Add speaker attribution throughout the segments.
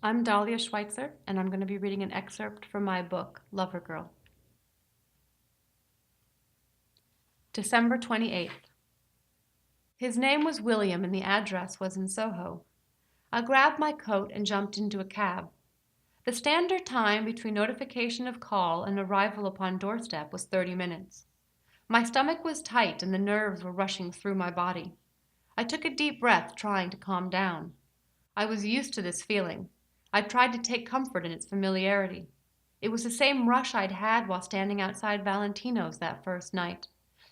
Speaker 1: I'm Dahlia Schweitzer, and I'm going to be reading an excerpt from my book, Lover Girl. December 28th. His name was William, and the address was in Soho. I grabbed my coat and jumped into a cab. The standard time between notification of call and arrival upon doorstep was 30 minutes. My stomach was tight, and the nerves were rushing through my body. I took a deep breath, trying to calm down. I was used to this feeling. I tried to take comfort in its familiarity. It was the same rush I'd had while standing outside Valentino's that first night.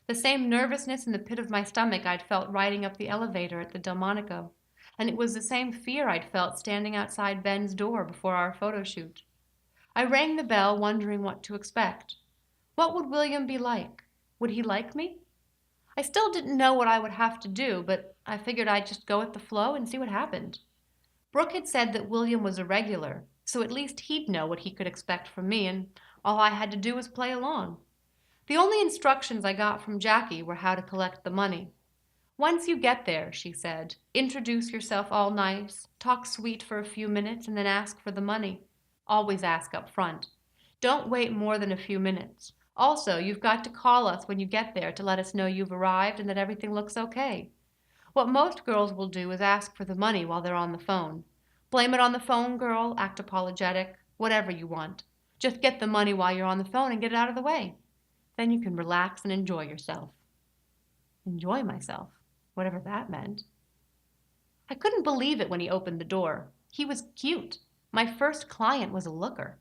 Speaker 1: The same nervousness in the pit of my stomach I'd felt riding up the elevator at the Delmonico. And it was the same fear I'd felt standing outside Ben's door before our photo shoot. I rang the bell, wondering what to expect. What would William be like? Would he like me? I still didn't know what I would have to do, but I figured I'd just go with the flow and see what happened. Brooke had said that William was a regular, so at least he'd know what he could expect from me, and all I had to do was play along. The only instructions I got from Jackie were how to collect the money. Once you get there, she said, introduce yourself all nice, talk sweet for a few minutes, and then ask for the money. Always ask up front. Don't wait more than a few minutes. Also, you've got to call us when you get there to let us know you've arrived and that everything looks okay. What most girls will do is ask for the money while they're on the phone. Blame it on the phone girl, act apologetic, whatever you want. Just get the money while you're on the phone and get it out of the way. Then you can relax and enjoy yourself. Enjoy myself, whatever that meant. I couldn't believe it when he opened the door. He was cute. My first client was a looker.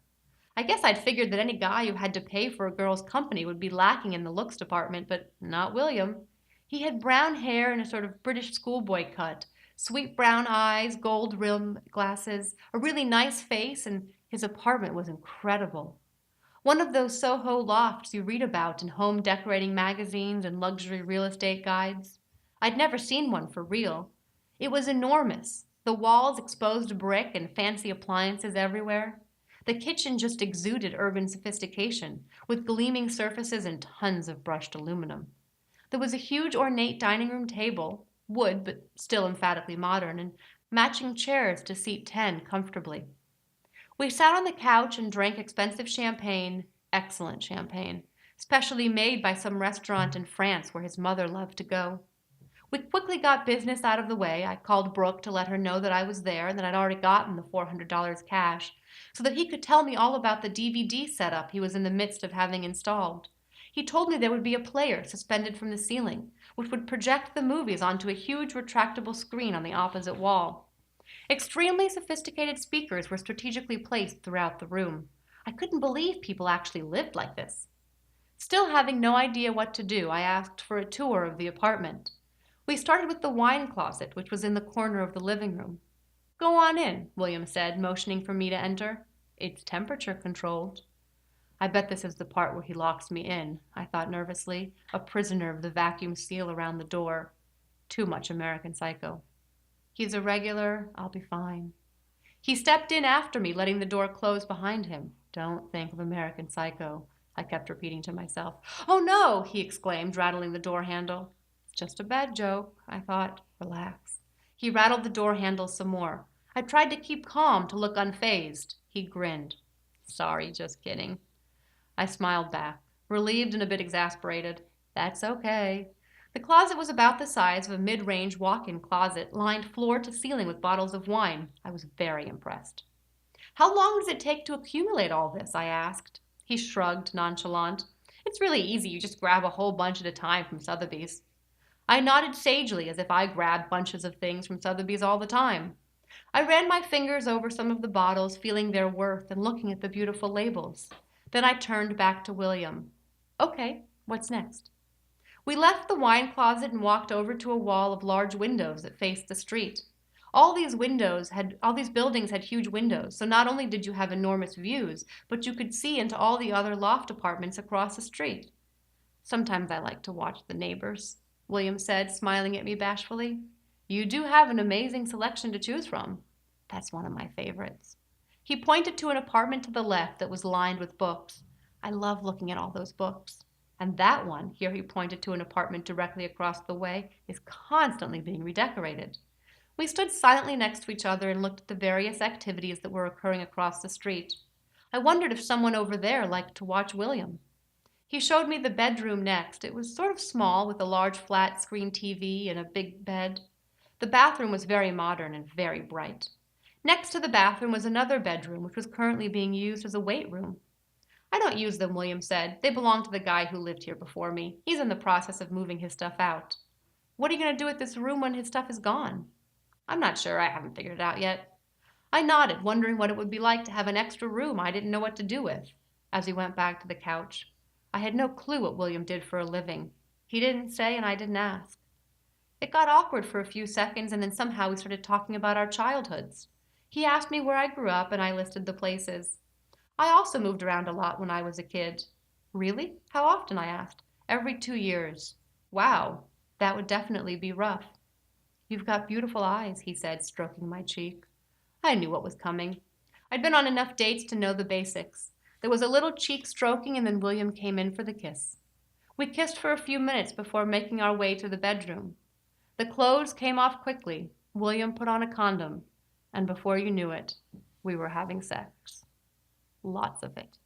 Speaker 1: I guess I'd figured that any guy who had to pay for a girl's company would be lacking in the looks department, but not William. He had brown hair and a sort of British schoolboy cut, sweet brown eyes, gold rimmed glasses, a really nice face, and his apartment was incredible. One of those Soho lofts you read about in home decorating magazines and luxury real estate guides. I'd never seen one for real. It was enormous, the walls exposed brick and fancy appliances everywhere. The kitchen just exuded urban sophistication, with gleaming surfaces and tons of brushed aluminum. There was a huge ornate dining room table, wood but still emphatically modern, and matching chairs to seat 10 comfortably. We sat on the couch and drank expensive champagne, excellent champagne, specially made by some restaurant in France where his mother loved to go. We quickly got business out of the way. I called Brooke to let her know that I was there and that I'd already gotten the $400 cash, so that he could tell me all about the DVD setup he was in the midst of having installed. He told me there would be a player suspended from the ceiling, which would project the movies onto a huge retractable screen on the opposite wall. Extremely sophisticated speakers were strategically placed throughout the room. I couldn't believe people actually lived like this. Still having no idea what to do, I asked for a tour of the apartment. We started with the wine closet, which was in the corner of the living room. Go on in, William said, motioning for me to enter. It's temperature controlled. I bet this is the part where he locks me in, I thought nervously, a prisoner of the vacuum seal around the door. Too much American Psycho. He's a regular, I'll be fine. He stepped in after me, letting the door close behind him. Don't think of American Psycho, I kept repeating to myself. Oh no, he exclaimed, rattling the door handle. It's just a bad joke, I thought. Relax. He rattled the door handle some more. I tried to keep calm, to look unfazed. He grinned. Sorry, just kidding. I smiled back, relieved and a bit exasperated. That's okay. The closet was about the size of a mid-range walk-in closet, lined floor to ceiling with bottles of wine. I was very impressed. How long does it take to accumulate all this? I asked. He shrugged, nonchalant. It's really easy. You just grab a whole bunch at a time from Sotheby's. I nodded sagely, as if I grabbed bunches of things from Sotheby's all the time. I ran my fingers over some of the bottles, feeling their worth and looking at the beautiful labels. Then I turned back to William. Okay, what's next? We left the wine closet and walked over to a wall of large windows that faced the street. All these buildings had huge windows, so not only did you have enormous views, but you could see into all the other loft apartments across the street. Sometimes I like to watch the neighbors, William said, smiling at me bashfully. You do have an amazing selection to choose from. That's one of my favorites. He pointed to an apartment to the left that was lined with books. I love looking at all those books. And that one, here he pointed to an apartment directly across the way, is constantly being redecorated. We stood silently next to each other and looked at the various activities that were occurring across the street. I wondered if someone over there liked to watch William. He showed me the bedroom next. It was sort of small, with a large flat screen TV and a big bed. The bathroom was very modern and very bright. Next to the bathroom was another bedroom, which was currently being used as a weight room. I don't use them, William said. They belong to the guy who lived here before me. He's in the process of moving his stuff out. What are you going to do with this room when his stuff is gone? I'm not sure. I haven't figured it out yet. I nodded, wondering what it would be like to have an extra room I didn't know what to do with. As we went back to the couch, I had no clue what William did for a living. He didn't say, and I didn't ask. It got awkward for a few seconds, and then somehow we started talking about our childhoods. He asked me where I grew up, and I listed the places. I also moved around a lot when I was a kid. Really? How often? I asked. Every 2 years. Wow, that would definitely be rough. You've got beautiful eyes, he said, stroking my cheek. I knew what was coming. I'd been on enough dates to know the basics. There was a little cheek stroking, and then William came in for the kiss. We kissed for a few minutes before making our way to the bedroom. The clothes came off quickly. William put on a condom, and before you knew it, we were having sex. Lots of it.